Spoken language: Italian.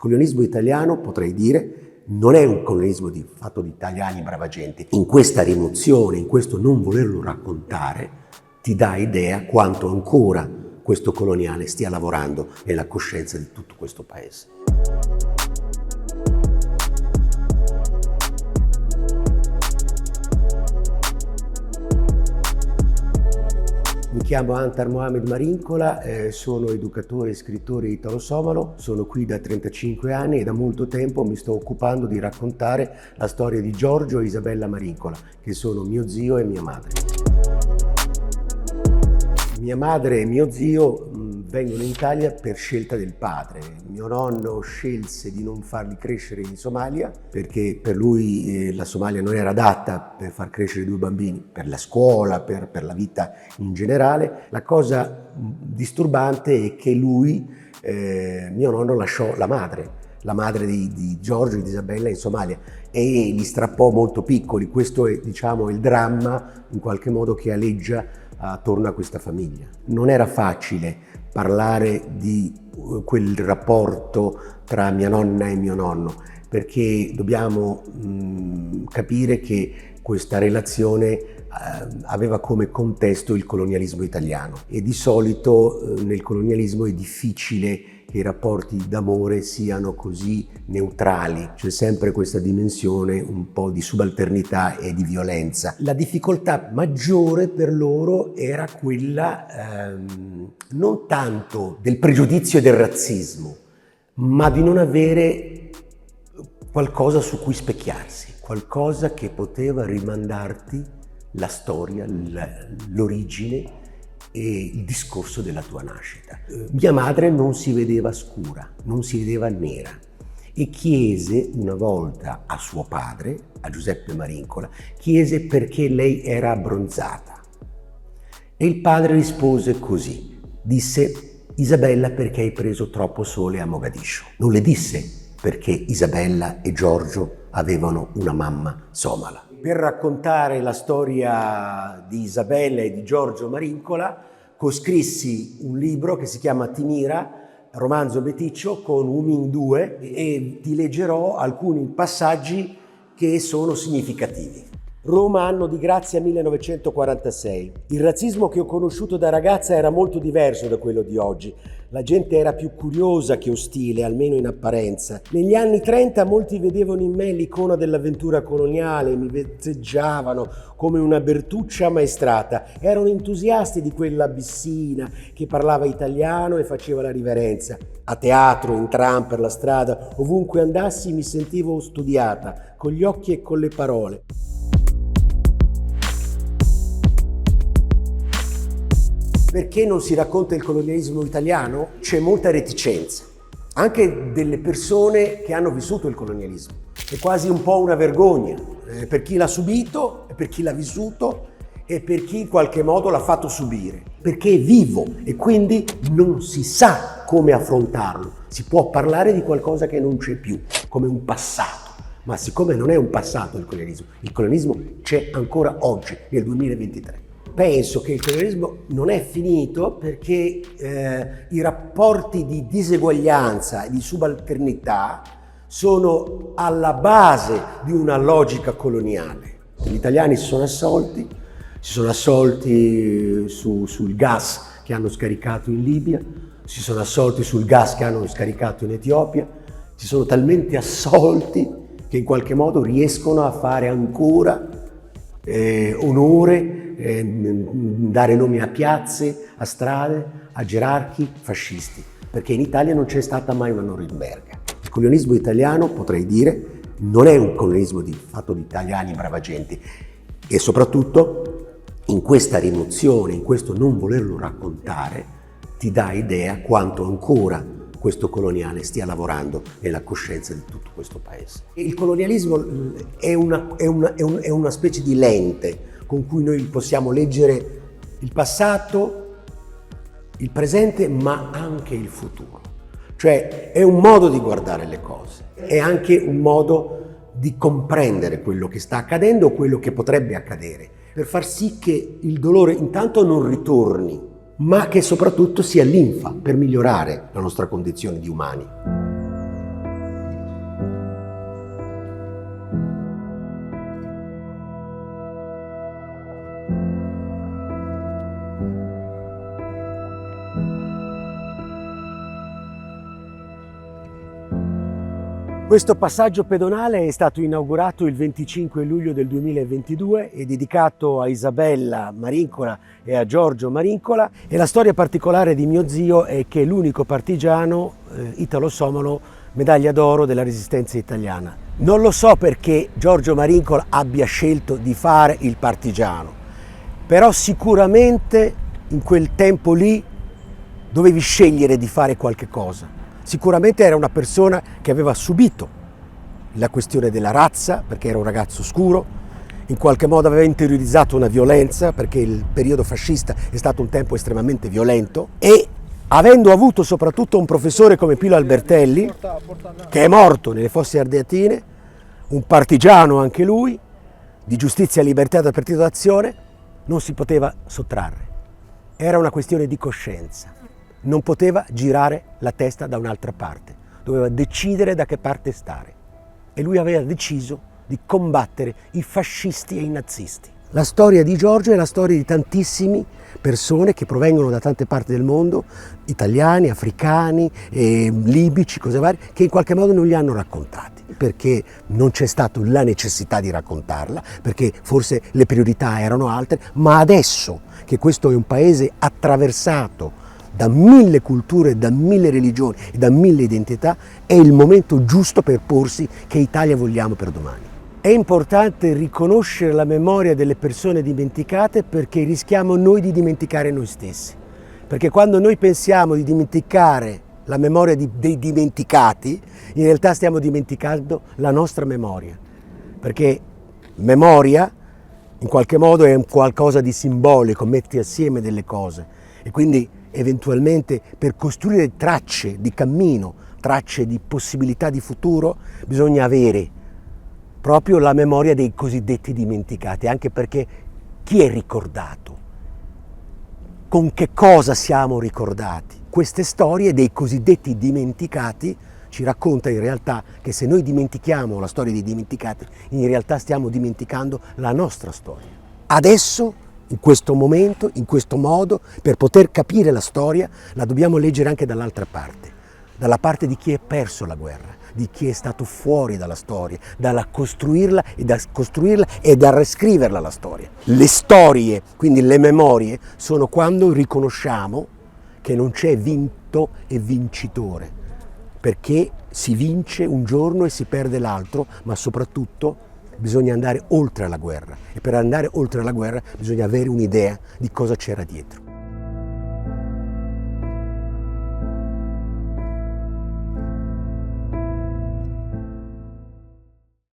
colonialismo italiano, potrei dire, non è un colonialismo fatto di italiani brava gente. In questa rimozione, in questo non volerlo raccontare, ti dà idea quanto ancora questo coloniale stia lavorando nella coscienza di tutto questo paese. Mi chiamo Antar Mohamed Marincola, sono educatore e scrittore italo-somalo, sono qui da 35 anni e da molto tempo mi sto occupando di raccontare la storia di Giorgio e Isabella Marincola, che sono mio zio e mia madre. Mia madre e mio zio vengono in Italia per scelta del padre. Mio nonno scelse di non farli crescere in Somalia perché per lui la Somalia non era adatta per far crescere due bambini, per la scuola, per la vita in generale. La cosa disturbante è che lui, mio nonno, lasciò la madre di Giorgio e di Isabella in Somalia e li strappò molto piccoli. Questo è, diciamo, il dramma in qualche modo che aleggia attorno a questa famiglia. Non era facile parlare di quel rapporto tra mia nonna e mio nonno, perché dobbiamo capire che questa relazione aveva come contesto il colonialismo italiano e di solito nel colonialismo è difficile che i rapporti d'amore siano così neutrali, c'è sempre questa dimensione un po' di subalternità e di violenza. La difficoltà maggiore per loro era quella non tanto del pregiudizio e del razzismo, ma di non avere qualcosa su cui specchiarsi, qualcosa che poteva rimandarti la storia, l'origine e il discorso della tua nascita. Mia madre non si vedeva scura, non si vedeva nera e chiese una volta a suo padre, a Giuseppe Marincola, chiese perché lei era abbronzata. E il padre rispose così, disse: Isabella, perché hai preso troppo sole a Mogadiscio. Non le disse perché Isabella e Giorgio avevano una mamma somala. Per raccontare la storia di Isabella e di Giorgio Marincola coscrissi un libro che si chiama Timira, romanzo meticcio con Umin 2 e ti leggerò alcuni passaggi che sono significativi. Roma, anno di grazia 1946. Il razzismo che ho conosciuto da ragazza era molto diverso da quello di oggi. La gente era più curiosa che ostile, almeno in apparenza. Negli anni 30 molti vedevano in me l'icona dell'avventura coloniale, mi vezzeggiavano come una Bertuccia ammaestrata. Erano entusiasti di quella abissina che parlava italiano e faceva la riverenza. A teatro, in tram, per la strada, ovunque andassi mi sentivo studiata, con gli occhi e con le parole. Perché non si racconta il colonialismo italiano? C'è molta reticenza, anche delle persone che hanno vissuto il colonialismo. È quasi un po' una vergogna per chi l'ha subito, per chi l'ha vissuto e per chi in qualche modo l'ha fatto subire. Perché è vivo e quindi non si sa come affrontarlo. Si può parlare di qualcosa che non c'è più, come un passato. Ma siccome non è un passato il colonialismo c'è ancora oggi, nel 2023. Penso che il colonialismo non è finito perché i rapporti di diseguaglianza e di subalternità sono alla base di una logica coloniale. Gli italiani si sono assolti sul gas che hanno scaricato in Libia, si sono assolti sul gas che hanno scaricato in Etiopia, si sono talmente assolti che in qualche modo riescono a fare ancora onore, dare nomi a piazze, a strade, a gerarchi fascisti, perché in Italia non c'è stata mai una Norimberga. Il colonialismo italiano, potrei dire, non è un colonialismo fatto di italiani brava gente e soprattutto in questa rimozione, in questo non volerlo raccontare, ti dà idea quanto ancora questo coloniale stia lavorando nella coscienza di tutto questo paese. Il colonialismo è una specie di lente con cui noi possiamo leggere il passato, il presente, ma anche il futuro. Cioè è un modo di guardare le cose, è anche un modo di comprendere quello che sta accadendo o quello che potrebbe accadere, per far sì che il dolore intanto non ritorni, ma che soprattutto sia linfa per migliorare la nostra condizione di umani. Questo passaggio pedonale è stato inaugurato il 25 luglio del 2022 e dedicato a Isabella Marincola e a Giorgio Marincola, e la storia particolare di mio zio è che è l'unico partigiano italo-somalo medaglia d'oro della Resistenza italiana. Non lo so perché Giorgio Marincola abbia scelto di fare il partigiano, però sicuramente in quel tempo lì dovevi scegliere di fare qualche cosa. Sicuramente era una persona che aveva subito la questione della razza, perché era un ragazzo scuro, in qualche modo aveva interiorizzato una violenza, perché il periodo fascista è stato un tempo estremamente violento, e avendo avuto soprattutto un professore come Pilo Albertelli, che è morto nelle Fosse Ardeatine, un partigiano anche lui, di Giustizia e Libertà del Partito d'Azione, non si poteva sottrarre. Era una questione di coscienza. Non poteva girare la testa da un'altra parte, doveva decidere da che parte stare. E lui aveva deciso di combattere i fascisti e i nazisti. La storia di Giorgio è la storia di tantissime persone che provengono da tante parti del mondo, italiani, africani, libici, cose varie, che in qualche modo non li hanno raccontati, perché non c'è stata la necessità di raccontarla, perché forse le priorità erano altre, ma adesso che questo è un paese attraversato da 1000 culture, da 1000 religioni e da 1000 identità, è il momento giusto per porsi che Italia vogliamo per domani. È importante riconoscere la memoria delle persone dimenticate, perché rischiamo noi di dimenticare noi stessi. Perché quando noi pensiamo di dimenticare la memoria dei dimenticati, in realtà stiamo dimenticando la nostra memoria. Perché memoria in qualche modo è un qualcosa di simbolico, metti assieme delle cose, e quindi eventualmente per costruire tracce di cammino, tracce di possibilità di futuro, bisogna avere proprio la memoria dei cosiddetti dimenticati, anche perché chi è ricordato? Con che cosa siamo ricordati? Queste storie dei cosiddetti dimenticati ci raccontano in realtà che se noi dimentichiamo la storia dei dimenticati, in realtà stiamo dimenticando la nostra storia. Adesso, in questo momento, in questo modo, per poter capire la storia, la dobbiamo leggere anche dall'altra parte, dalla parte di chi ha perso la guerra, di chi è stato fuori dalla storia, da costruirla e da riscriverla la storia. Le storie, quindi le memorie, sono quando riconosciamo che non c'è vinto e vincitore, perché si vince un giorno e si perde l'altro, ma soprattutto bisogna andare oltre la guerra, e per andare oltre la guerra bisogna avere un'idea di cosa c'era dietro.